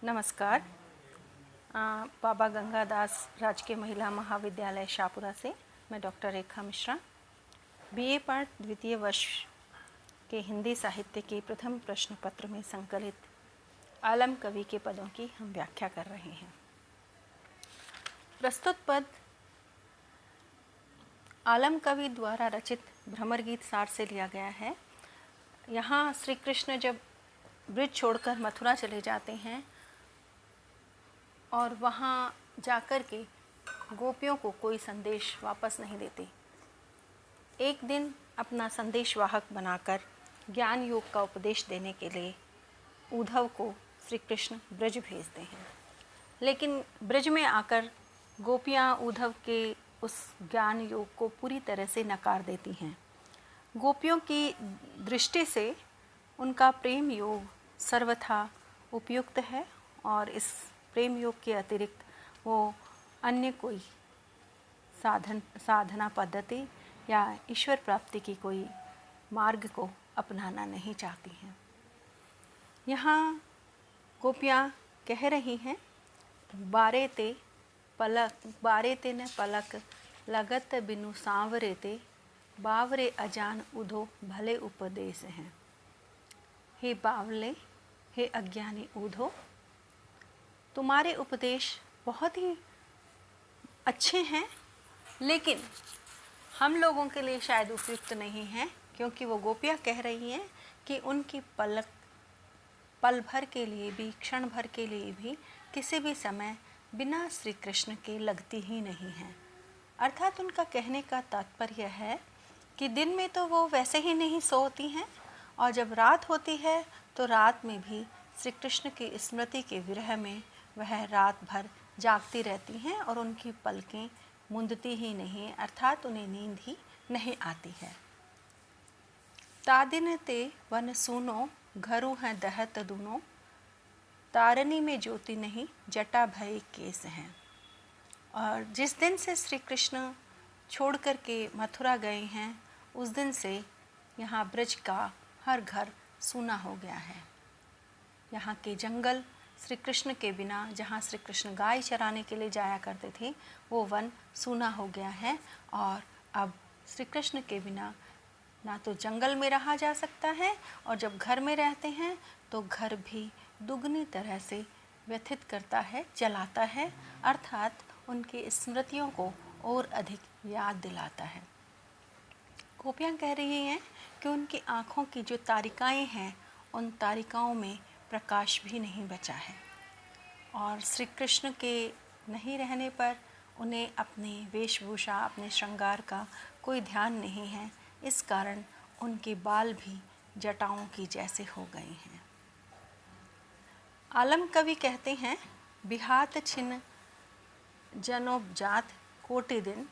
नमस्कार। बाबा गंगादास राजकीय महिला महाविद्यालय शाहपुरा से मैं डॉक्टर रेखा मिश्रा बीए पार्ट द्वितीय वर्ष के हिंदी साहित्य के प्रथम प्रश्न पत्र में संकलित आलम कवि के पदों की हम व्याख्या कर रहे हैं। प्रस्तुत पद आलम कवि द्वारा रचित भ्रमर गीत सार से लिया गया है। यहाँ श्री कृष्ण जब ब्रिज छोड़कर मथुरा चले जाते हैं और वहाँ जाकर के गोपियों को कोई संदेश वापस नहीं देते। एक दिन अपना संदेशवाहक बनाकर ज्ञान योग का उपदेश देने के लिए उद्धव को श्री कृष्ण ब्रज भेजते हैं, लेकिन ब्रज में आकर गोपियाँ उद्धव के उस ज्ञान योग को पूरी तरह से नकार देती हैं। गोपियों की दृष्टि से उनका प्रेम योग सर्वथा उपयुक्त है और इस प्रेम योग के अतिरिक्त वो अन्य कोई साधना पद्धति या ईश्वर प्राप्ति की कोई मार्ग को अपनाना नहीं चाहती हैं। यहाँ गोपियाँ कह रही हैं, बारे ते न पलक लगत बिनु सांवरे ते, बावरे अजान उधो भले उपदेश हैं। हे बावले, हे अज्ञानी उधो, तुम्हारे उपदेश बहुत ही अच्छे हैं, लेकिन हम लोगों के लिए शायद उपयुक्त नहीं हैं, क्योंकि वो गोपियाँ कह रही हैं कि उनकी पल भर के लिए भी, क्षण भर के लिए भी, किसी भी समय बिना श्री कृष्ण के लगती ही नहीं है। अर्थात उनका कहने का तात्पर्य है कि दिन में तो वो वैसे ही नहीं सोती हैं और जब रात होती है तो रात में भी श्री कृष्ण की स्मृति के विरह में वह रात भर जागती रहती हैं और उनकी पलकें मूंदती ही नहीं, अर्थात उन्हें नींद ही नहीं आती है। तादिन ते वन सूनो, घरू हैं दहत दूनो, तारनी में ज्योति नहीं, जटा भय केस हैं। और जिस दिन से श्री कृष्ण छोड़ कर के मथुरा गए हैं, उस दिन से यहाँ ब्रज का हर घर सूना हो गया है। यहाँ के जंगल श्री कृष्ण के बिना, जहाँ श्री कृष्ण गाय चराने के लिए जाया करते थे, वो वन सूना हो गया है और अब श्री कृष्ण के बिना ना तो जंगल में रहा जा सकता है और जब घर में रहते हैं तो घर भी दुगनी तरह से व्यथित करता है, जलाता है, अर्थात उनकी स्मृतियों को और अधिक याद दिलाता है। गोपियाँ कह रही हैं कि उनकी आँखों की जो तारिकाएँ हैं, उन तारिकाओं में प्रकाश भी नहीं बचा है और श्री कृष्ण के नहीं रहने पर उन्हें अपनी वेशभूषा, अपने श्रृंगार का कोई ध्यान नहीं है। इस कारण उनके बाल भी जटाओं की जैसे हो गए हैं। आलम कवि कहते हैं, बिहात छिन जनोपजात कोटि दिन,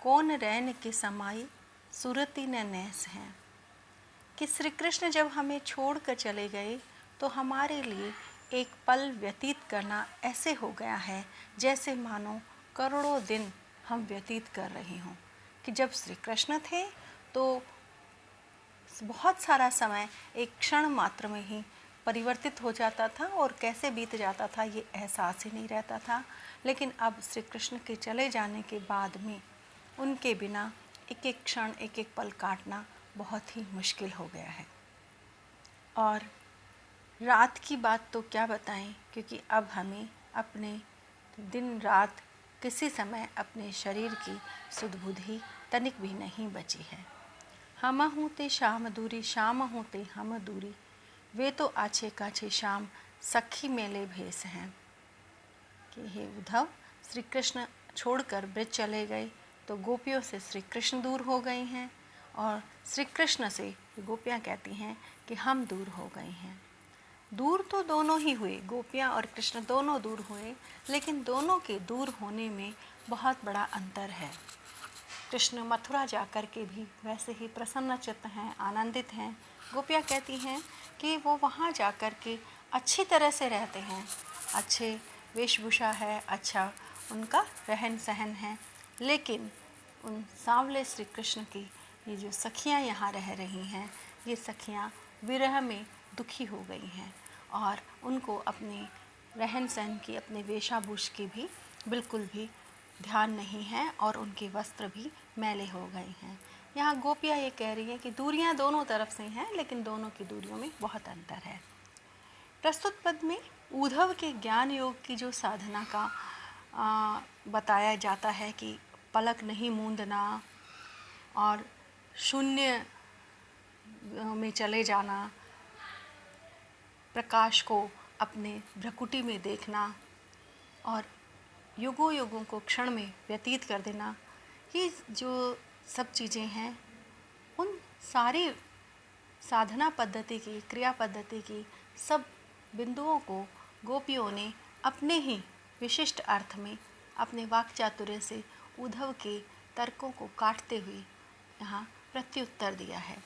कौन रैन की समाई सुरति न नैस हैं। कि श्री कृष्ण जब हमें छोड़ कर चले गए तो हमारे लिए एक पल व्यतीत करना ऐसे हो गया है जैसे मानो करोड़ों दिन हम व्यतीत कर रहे हों। कि जब श्री कृष्ण थे तो बहुत सारा समय एक क्षण मात्र में ही परिवर्तित हो जाता था और कैसे बीत जाता था ये एहसास ही नहीं रहता था, लेकिन अब श्री कृष्ण के चले जाने के बाद में उनके बिना एक एक क्षण, एक एक पल काटना बहुत ही मुश्किल हो गया है। और रात की बात तो क्या बताएं, क्योंकि अब हमें अपने दिन रात किसी समय अपने शरीर की सुध-बुद्धि तनिक भी नहीं बची है। हम हूँ ते शाम दूरी, शाम हूँ ते हम दूरी, वे तो आछे काछे शाम सखी मेले भेस हैं। कि हे उद्धव, श्री कृष्ण छोड़कर ब्रज चले गए तो गोपियों से श्री कृष्ण दूर हो गए हैं और श्री कृष्ण से गोपियाँ कहती हैं कि हम दूर हो गए हैं। दूर तो दोनों ही हुए, गोपियाँ और कृष्ण दोनों दूर हुए, लेकिन दोनों के दूर होने में बहुत बड़ा अंतर है। कृष्ण मथुरा जाकर के भी वैसे ही प्रसन्नचित्त हैं, आनंदित हैं। गोपियाँ कहती हैं कि वो वहाँ जाकर के अच्छी तरह से रहते हैं, अच्छे वेशभूषा है, अच्छा उनका रहन सहन है, लेकिन उन सांवले श्री कृष्ण की ये जो सखियाँ यहाँ रह रही हैं, ये सखियाँ विरह में दुखी हो गई हैं और उनको अपने रहन सहन की, अपने वेशभूषा की भी बिल्कुल भी ध्यान नहीं है और उनके वस्त्र भी मैले हो गए हैं। यहाँ गोपियाँ ये कह रही हैं कि दूरियाँ दोनों तरफ से हैं, लेकिन दोनों की दूरियों में बहुत अंतर है। प्रस्तुत पद में उद्धव के ज्ञान योग की जो साधना का बताया जाता है कि पलक नहीं मूंदना और शून्य में चले जाना, प्रकाश को अपने भ्रकुटी में देखना और युगों युगों को क्षण में व्यतीत कर देना, ये जो सब चीज़ें हैं, उन सारी साधना पद्धति की, क्रिया पद्धति की सब बिंदुओं को गोपियों ने अपने ही विशिष्ट अर्थ में अपने वाक् चातुर्य से उद्धव के तर्कों को काटते हुए यहाँ प्रत्युत्तर दिया है।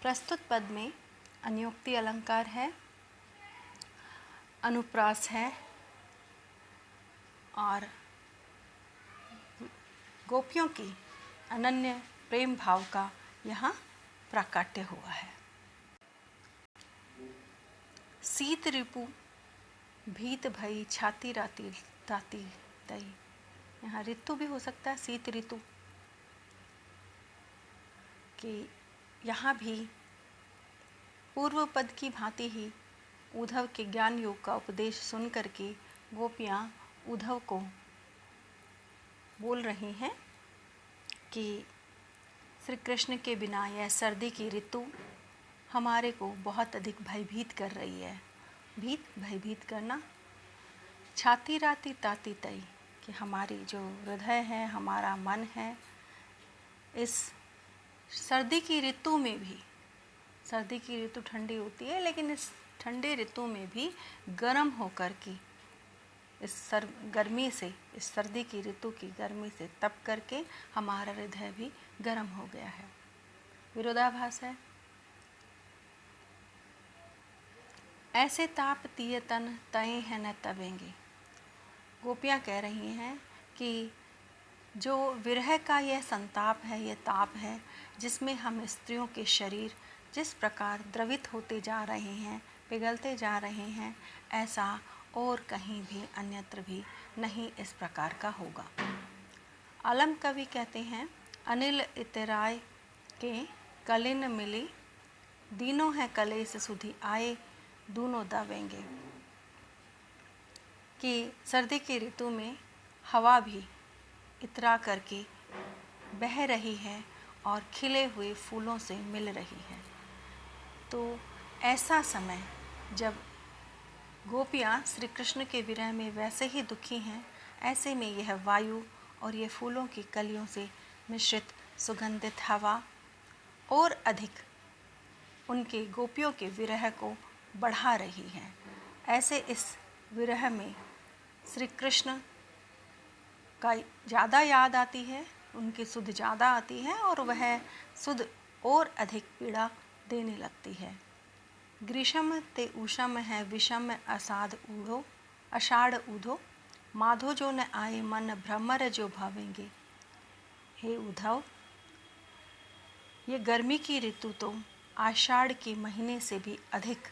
प्रस्तुत पद में अन्योक्ति अलंकार है, अनुप्रास है और गोपियों की अनन्य प्रेम भाव का यहाँ प्राकट्य हुआ है। शीत रिपु भीत भई छाती राती ताती तई, यहाँ ऋतु भी हो सकता है, शीत ऋतु, कि यहाँ भी पूर्व पद की भांति ही उद्धव के ज्ञान योग का उपदेश सुन करके गोपियाँ उद्धव को बोल रही हैं कि श्री कृष्ण के बिना यह सर्दी की ऋतु हमारे को बहुत अधिक भयभीत कर रही है। भयभीत करना, छाती राती ताती तई, कि हमारी जो हृदय है, हमारा मन है, इस सर्दी की ऋतु में भी, सर्दी की ऋतु ठंडी होती है, लेकिन इस ठंडे ऋतु में भी गर्म होकर के गर्मी से, इस सर्दी की ऋतु की गर्मी से तप करके हमारा हृदय भी गर्म हो गया है। विरोधाभास है। ऐसे ताप तिये तन तये हैं न तबेंगे, गोपियाँ कह रही हैं कि जो विरह का यह संताप है, यह ताप है, जिसमें हम स्त्रियों के शरीर जिस प्रकार द्रवित होते जा रहे हैं, पिघलते जा रहे हैं, ऐसा और कहीं भी अन्यत्र भी नहीं इस प्रकार का होगा। आलम कवि कहते हैं, अनिल इतराय के कलिन मिली, दीनों है कलेस सुधी आए, दूनों दावेंगे, कि सर्दी की ऋतु में हवा भी इतरा करके बह रही है और खिले हुए फूलों से मिल रही है। तो ऐसा समय जब गोपियाँ श्री कृष्ण के विरह में वैसे ही दुखी हैं, ऐसे में यह वायु और ये फूलों की कलियों से मिश्रित सुगंधित हवा और अधिक उनके गोपियों के विरह को बढ़ा रही है। ऐसे इस विरह में श्री कृष्ण का ज़्यादा याद आती है, उनकी सुध ज़्यादा आती है और वह सुध और अधिक पीड़ा देने लगती है। ग्रीष्म ते ऊषम है विषम असाध ऊढ़ो, अषाढ़ ऊधो, माधो जो न आए मन भ्रमर जो भावेंगे। हे उद्धव, ये गर्मी की ऋतु तो आषाढ़ के महीने से भी अधिक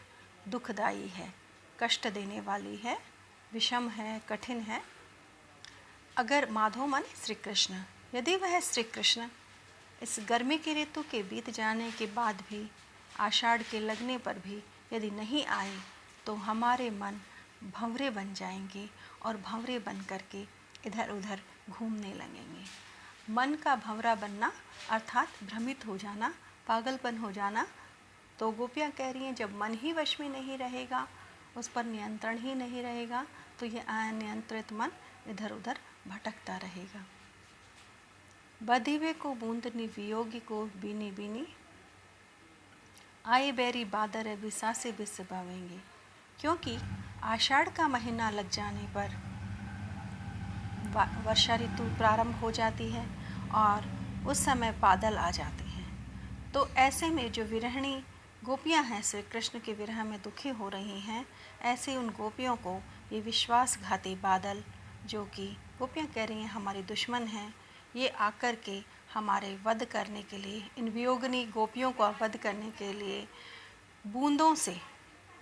दुखदायी है, कष्ट देने वाली है, विषम है, कठिन है। अगर माधो मन श्री कृष्ण, यदि वह श्री कृष्ण इस गर्मी की ऋतु के बीत जाने के बाद भी, आषाढ़ के लगने पर भी यदि नहीं आए, तो हमारे मन भंवरे बन जाएंगे और भंवरे बन करके इधर उधर घूमने लगेंगे। मन का भंवरा बनना अर्थात भ्रमित हो जाना, पागलपन हो जाना। तो गोपियाँ कह रही हैं, जब मन ही वश में नहीं रहेगा, उस पर नियंत्रण ही नहीं रहेगा, तो ये अनियंत्रित मन इधर उधर भटकता रहेगा। बधिवे को बूंदनी वियोगी को बीनी बीनी, आए बैरी बादर बिसासे बिस बावेंगे, क्योंकि आषाढ़ का महीना लग जाने पर वर्षा ऋतु प्रारंभ हो जाती है और उस समय बादल आ जाते हैं। तो ऐसे में जो विरहिणी गोपियां हैं, श्री कृष्ण के विरह में दुखी हो रही हैं, ऐसे उन गोपियों को ये विश्वासघाती बादल, जो कि गोपियां कह रही हैं हमारे दुश्मन हैं, ये आकर के हमारे वध करने के लिए, इन वियोगिनी गोपियों को वध करने के लिए बूंदों से,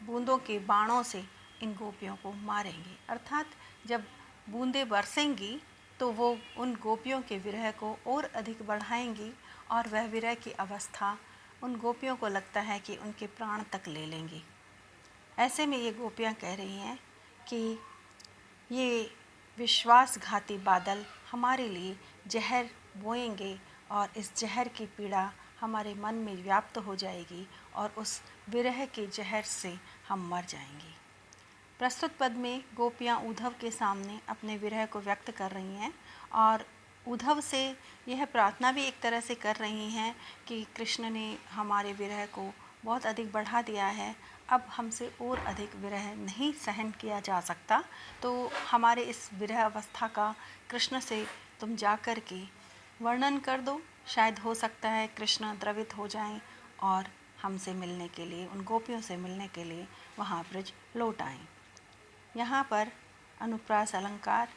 बूंदों के बाणों से इन गोपियों को मारेंगे। अर्थात जब बूंदें बरसेंगी तो वो उन गोपियों के विरह को और अधिक बढ़ाएंगी और वह विरह की अवस्था उन गोपियों को लगता है कि उनके प्राण तक ले लेंगी। ऐसे में ये गोपियाँ कह रही हैं कि ये विश्वासघाती बादल हमारे लिए जहर बोएंगे और इस जहर की पीड़ा हमारे मन में व्याप्त हो जाएगी और उस विरह के जहर से हम मर जाएंगे। प्रस्तुत पद में गोपियाँ उद्धव के सामने अपने विरह को व्यक्त कर रही हैं और उद्धव से यह प्रार्थना भी एक तरह से कर रही हैं कि कृष्ण ने हमारे विरह को बहुत अधिक बढ़ा दिया है, अब हमसे और अधिक विरह नहीं सहन किया जा सकता, तो हमारे इस विरह अवस्था का कृष्ण से तुम जा कर के वर्णन कर दो। शायद हो सकता है कृष्ण द्रवित हो जाएं और हमसे मिलने के लिए, उन गोपियों से मिलने के लिए वहाँ ब्रज लौट आएं। यहाँ पर अनुप्रास अलंकार,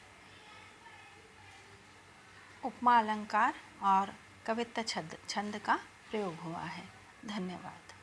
उपमा अलंकार और कवित्त छंद का प्रयोग हुआ है। धन्यवाद।